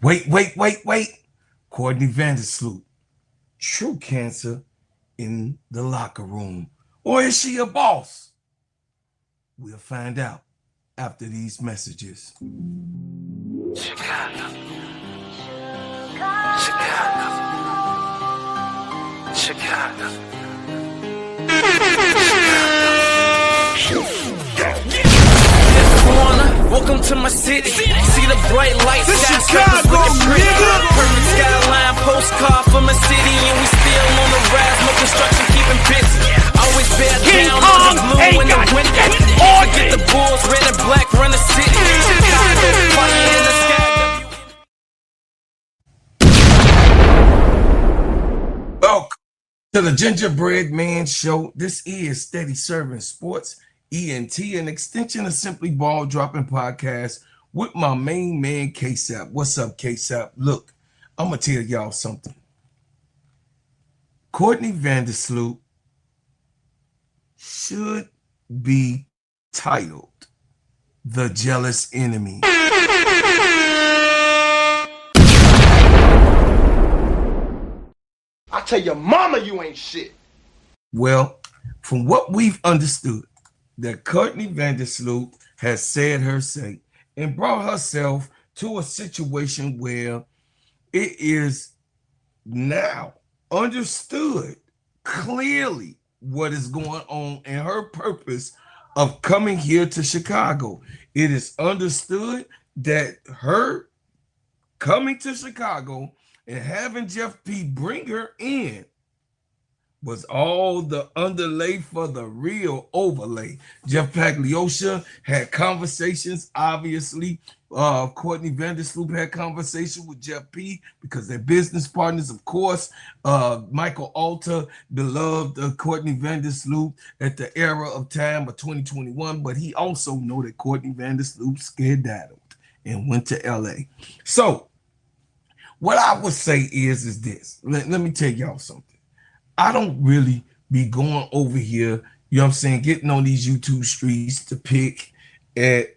Wait. Courtney Vandersloot, true cancer in the locker room. Or is she a boss? We'll find out after these messages. Chicago. Welcome to my city. See the bright lights, skyscrapers looking pretty. Perfect skyline, postcard from a city, and we still on the rise. No construction, keeping busy. Always bear down on the blue in the winter. Forget the Bulls, red and black, run the city. Chicago, fire in the sky. Welcome to the Gingerbread Man Show. This is Steady Serving Sports, ENT, an extension of Simply Ball Dropping Podcast with my main man, K-Sap. What's up, K-Sap? Look, I'm going to tell y'all something. Courtney Vandersloot should be titled The Jealous Enemy. I tell your mama you ain't shit. Well, from what we've understood, that Courtney Vandersloot has said her say and brought herself to a situation where it is now understood clearly what is going on and her purpose of coming here to Chicago. It is understood that her coming to Chicago and having Jeff P bring her in was all the underlay for the real overlay. Jeff Pagliosha had conversations, obviously. Courtney Vandersloot had conversation with Jeff P because they're business partners, of course. Michael Alter beloved Courtney Vandersloot at the era of time of 2021, but he also know that Courtney Vandersloot skedaddled and went to LA. So what I would say is this. Let me tell y'all something. I don't really be going over here, you know what I'm saying, getting on these YouTube streets to pick at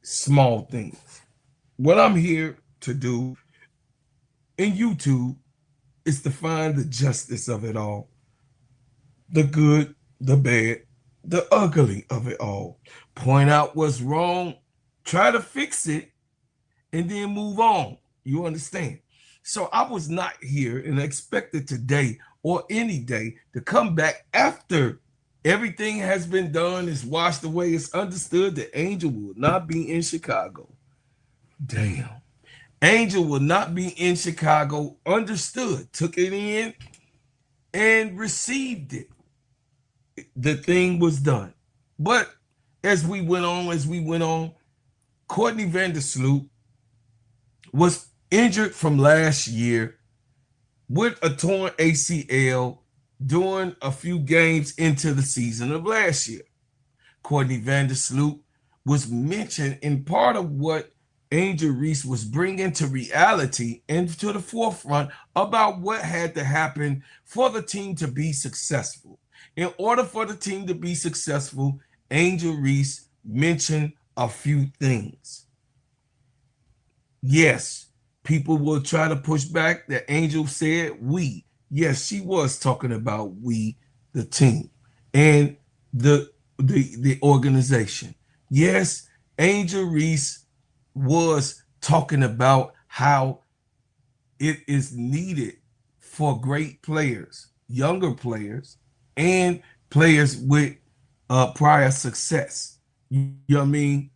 small things. What I'm here to do in YouTube is to find the justice of it all. The good, the bad, the ugly of it all. Point out what's wrong, try to fix it, and then move on. You understand? So I was not here and expected today or any day to come back after everything has been done, is washed away. It's understood that Angel will not be in Chicago. Damn. Angel will not be in Chicago. Understood. Took it in and received it. The thing was done. But as we went on, Courtney Vandersloot was injured from last year with a torn ACL during a few games into the season of last year. Courtney Vandersloot was mentioned in part of what Angel REESE was bringing to reality and to the forefront about what had to happen for the team to be successful. In order for the team to be successful, Angel REESE mentioned a few things. Yes, people will try to push back that Angel said we. Yes, she was talking about we, the team, and the organization. Yes, Angel REESE was talking about how it is needed for great players, younger players, and players with prior success. You know what I mean?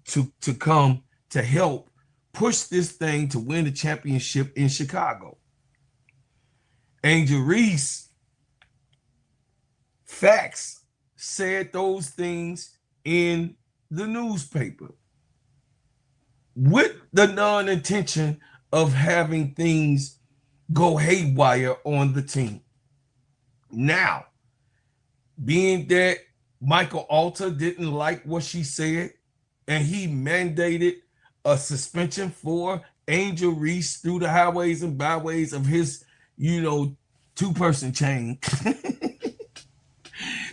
To come to help push this thing to win the championship in Chicago. Angel REESE facts said those things in the newspaper with the non-intention of having things go haywire on the team. Now, being that Michael Alter didn't like what she said and he mandated a suspension for Angel REESE through the highways and byways of his, two-person chain.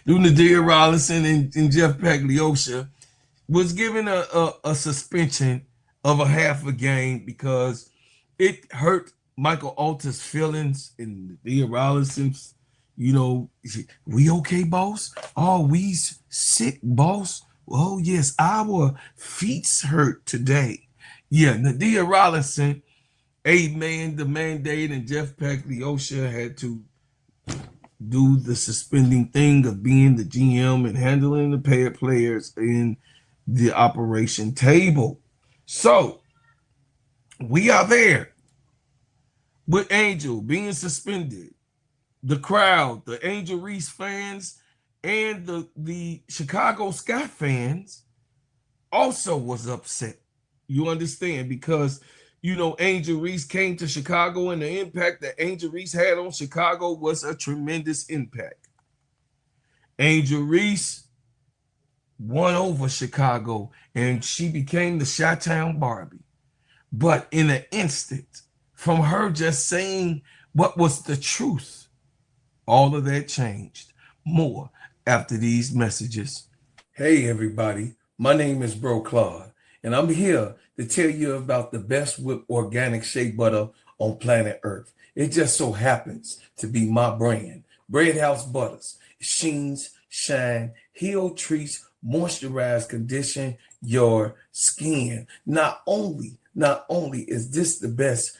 Through Nadia Rollinson and Jeff Pagliosha, was given a suspension of a half a game because it hurt Michael Alta's feelings and Thea Rollinson's, we okay, boss? Oh, we sick, boss. Oh, yes, our feet's hurt today. Yeah, Nadia Rollinson, A-Man, the Mandate, and Jeff Pagliosha had to do the suspending thing of being the GM and handling the paid players in the operation table. So we are there with Angel being suspended. The crowd, the Angel Reese fans, and the Chicago Sky fans also was upset. You understand? Because, Angel Reese came to Chicago and the impact that Angel Reese had on Chicago was a tremendous impact. Angel Reese won over Chicago and she became the Chi-Town Barbie. But in an instant, from her just saying what was the truth, all of that changed. More after these messages. Hey, everybody. My name is Bro Claude, and I'm here to tell you about the best whipped organic shea butter on planet Earth. It just so happens to be my brand. Bread House Butters. Sheens, shine, heal, treats, moisturize, condition your skin. Not only is this the best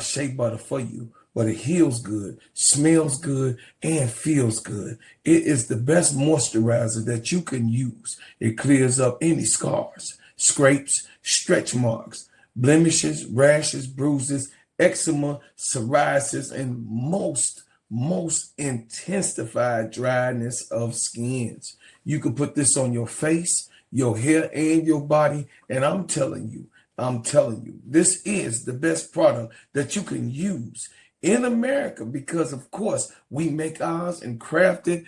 shea butter for you, but it heals good, smells good, and feels good. It is the best moisturizer that you can use. It clears up any scars, scrapes, stretch marks, blemishes, rashes, bruises, eczema, psoriasis, and most intensified dryness of skins. You can put this on your face, your hair, and your body, and I'm telling you, this is the best product that you can use in America because, of course, we make ours and crafted,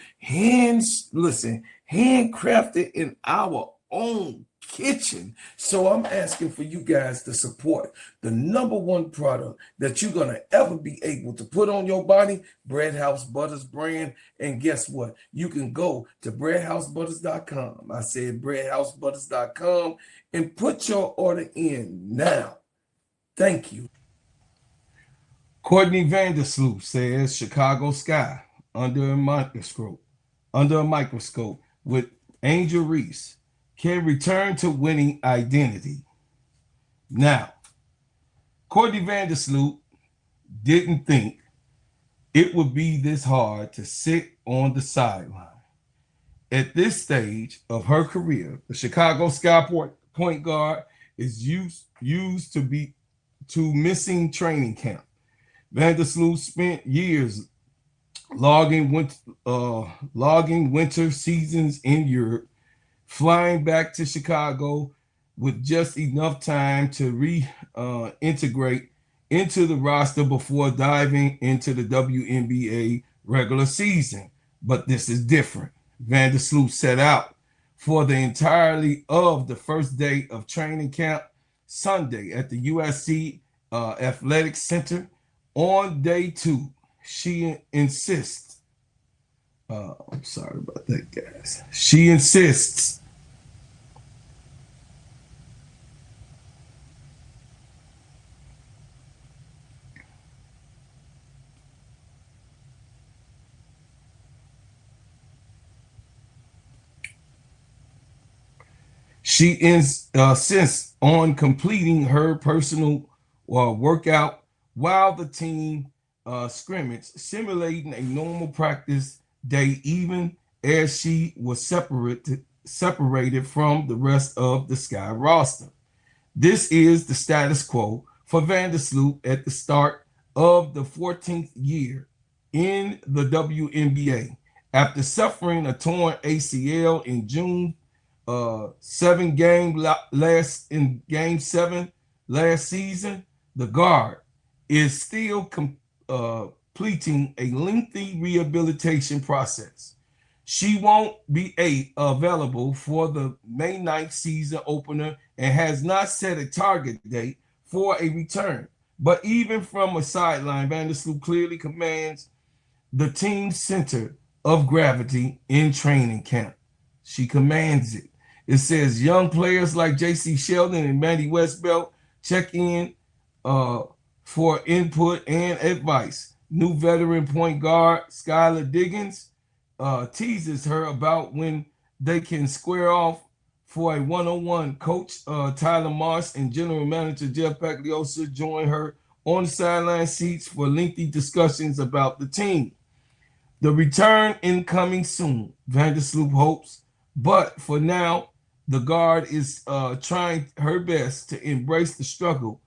handcrafted in our own kitchen. So I'm asking for you guys to support the number one product that you're going to ever be able to put on your body, Bread House Butters brand. And guess what? You can go to breadhousebutters.com. I said breadhousebutters.com and put your order in now. Thank you. Courtney Vandersloot says Chicago Sky under a microscope with Angel Reese can return to winning identity. Now, Courtney Vandersloot didn't think it would be this hard to sit on the sideline. At this stage of her career, the Chicago Sky point guard is used to missing training camp. Vandersloot spent years logging winter seasons in Europe, flying back to Chicago with just enough time to reintegrate into the roster before diving into the WNBA regular season. But this is different. Vandersloot set out for the entirety of the first day of training camp Sunday at the USC Athletic Center. On day 2, she insists. I'm sorry about that, guys. She insists insists on completing her personal workout while the team scrimmage, simulating a normal practice day, even as she was separated from the rest of the Sky roster. This is the status quo for Vandersloot at the start of the 14th year in the WNBA. After suffering a torn ACL in June, in Game 7 last season, the guard is still completing a lengthy rehabilitation process. She won't be available for the May 9th season opener and has not set a target date for a return. But even from a sideline, Vandersloot clearly commands the team's center of gravity in training camp. She commands it. It says young players like J.C. Sheldon and Maddie Westbelt Check in for input and advice. New veteran point guard Skylar Diggins teases her about when they can square off for a one-on-one. Coach Tyler Marsh and General Manager Jeff Pagliosa join her on the sideline seats for lengthy discussions about the team. The return incoming soon, Vandersloot hopes, but for now, the guard is trying her best to embrace the struggle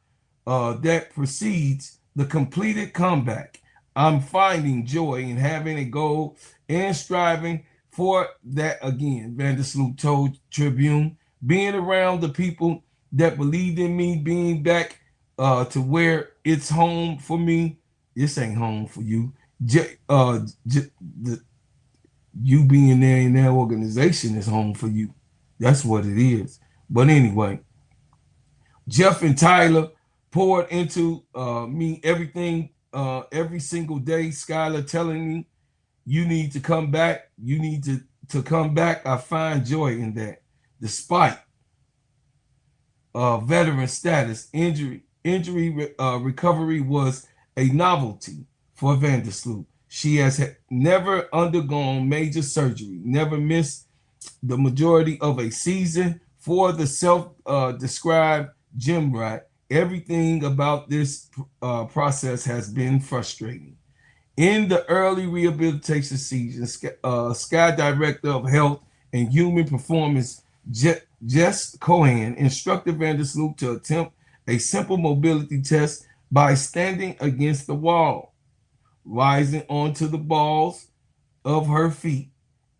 that precedes the completed comeback. I'm finding joy in having a goal and striving for that again, Vandersloot told Tribune. Being around the people that believed in me, being back to where it's home for me. This ain't home for you. You being there in that organization is home for you. That's what it is. But anyway, Jeff and Tyler poured into me everything every single day. Skylar telling me, you need to come back. You need to come back. I find joy in that. Despite veteran status, injury recovery was a novelty for Vandersloot. She has never undergone major surgery, never missed the majority of a season. For the self-described gym rat, everything about this process has been frustrating. In the early rehabilitation season, Sky Director of Health and Human Performance, Jess Cohen, instructed Vandersloot to attempt a simple mobility test by standing against the wall, rising onto the balls of her feet,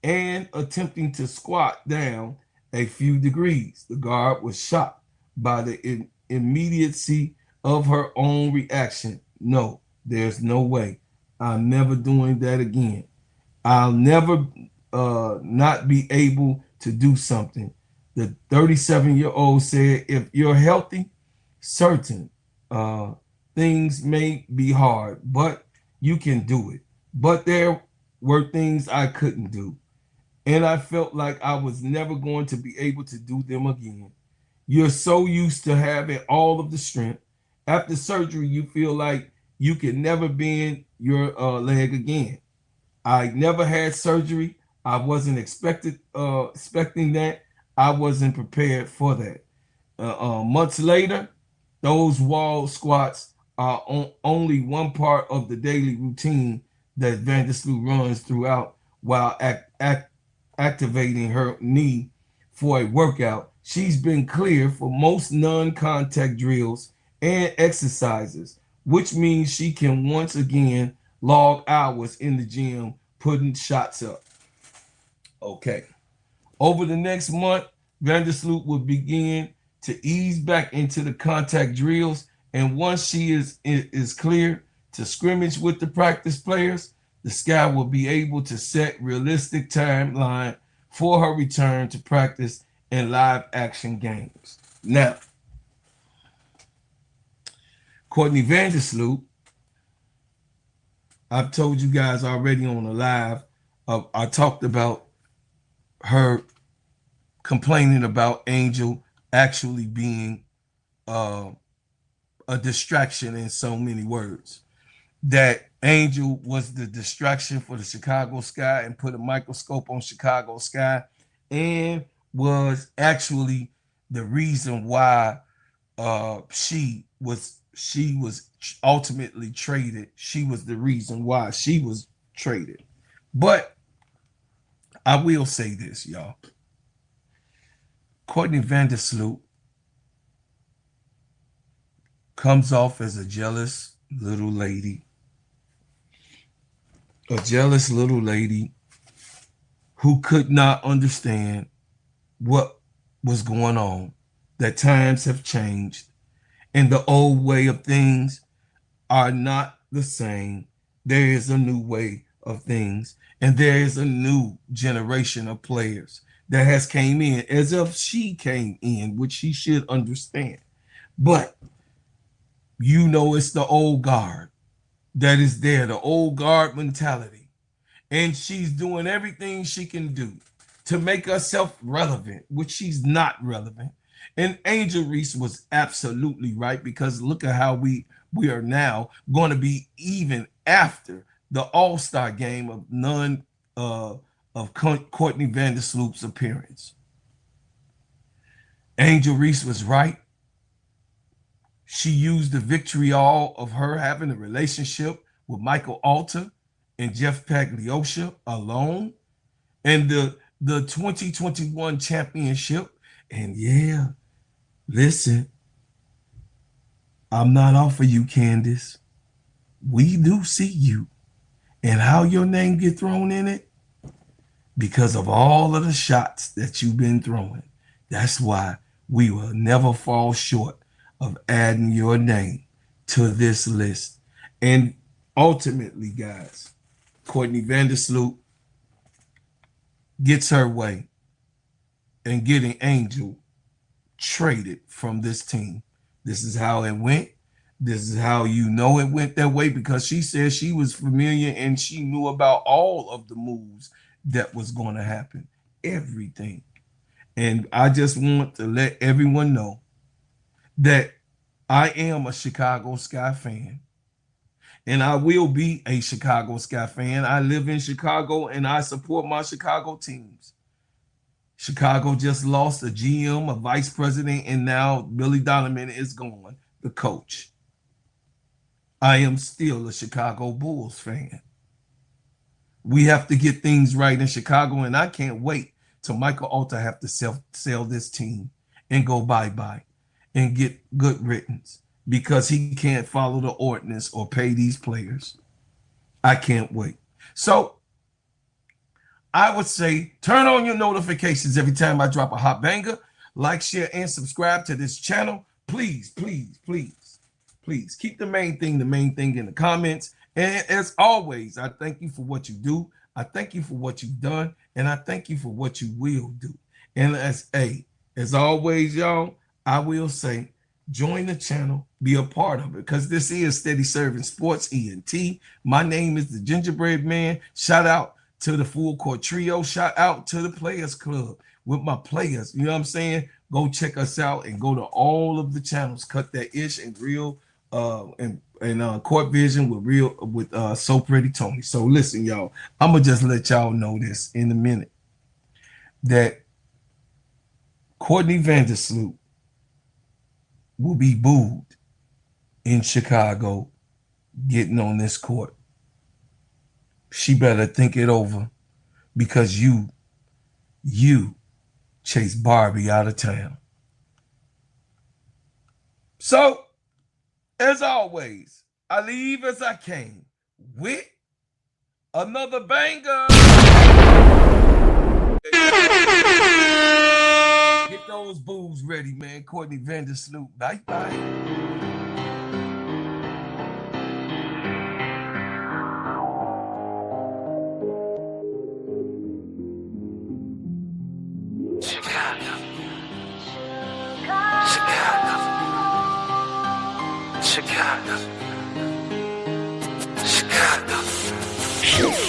and attempting to squat down a few degrees. The guard was shocked by the immediacy of her own reaction. No, there's no way. I'm never doing that again. I'll never not be able to do something. The 37-year-old said, if you're healthy, certain things may be hard, but you can do it. But there were things I couldn't do, and I felt like I was never going to be able to do them again. You're so used to having all of the strength. After surgery, you feel like you can never bend your leg again. I never had surgery. I wasn't expecting that. I wasn't prepared for that. Months later, those wall squats are only one part of the daily routine that Vandersloot runs throughout while activating her knee for a workout. She's been clear for most non-contact drills and exercises, which means she can once again log hours in the gym putting shots up. Okay. Over the next month, Vandersloot will begin to ease back into the contact drills, and once she is clear to scrimmage with the practice players, the Sky will be able to set realistic timeline for her return to practice and live action games. Now, Courtney Vandersloot, I've told you guys already on the live, I talked about her complaining about Angel actually being a distraction in so many words. That Angel was the distraction for the Chicago Sky and put a microscope on Chicago Sky and was actually the reason why she was ultimately traded. She was the reason why she was traded. But I will say this, y'all. Courtney Vandersloot comes off as a jealous little lady. A jealous little lady who could not understand what was going on, that times have changed and the old way of things are not the same. There is a new way of things, and there is a new generation of players that has came in as if she came in, which she should understand. But you know, it's the old guard that is there, the old guard mentality. And she's doing everything she can do to make herself relevant, which she's not relevant. And Angel Reese was absolutely right, because look at how we are now going to be even after the All-Star game of Courtney Vandersloot's appearance. Angel Reese was right. She used the vitriol of her having a relationship with Michael Alter and Jeff Pagliosha alone, and the 2021 championship. And yeah, listen, I'm not off of you, Candace. We do see you. And how your name get thrown in it? Because of all of the shots that you've been throwing. That's why we will never fall short of adding your name to this list. And ultimately, guys, Courtney Vandersloot gets her way and getting Angel traded from this team. This is how it went. This is how you know it went that way, because she said she was familiar and she knew about all of the moves that was going to happen. Everything. And I just want to let everyone know that I am a Chicago Sky fan. And I will be a Chicago Sky fan. I live in Chicago and I support my Chicago teams. Chicago just lost a GM, a vice president, and now Billy Donovan is gone, the coach. I am still a Chicago Bulls fan. We have to get things right in Chicago, and I can't wait till Michael Alter have to sell this team and go bye-bye and get good riddance, because he can't follow the ordinance or pay these players. I can't wait. So I would say turn on your notifications every time I drop a hot banger. Like, share, and subscribe to this channel. Please, please, please. Please keep the main thing in the comments. And as always, I thank you for what you do. I thank you for what you've done. And I thank you for what you will do. And as always, y'all, I will say, join the channel, be a part of it, because this is Steady Serving Sports ENT. My name is the Gingerbread Man. Shout out to the Full Court Trio. Shout out to the Players Club with my players. You know what I'm saying? Go check us out and go to all of the channels. Cut That Ish and Real and Court Vision with So Pretty Tony. So listen, y'all, I'm gonna just let y'all know this in a minute, that Courtney Vandersloot will be booed in Chicago getting on this court. She better think it over, because you chased Barbie out of town. So, as always, I leave as I came with another banger. Get those boos ready, man. Courtney Vandersloot. Bye-bye. Chicago.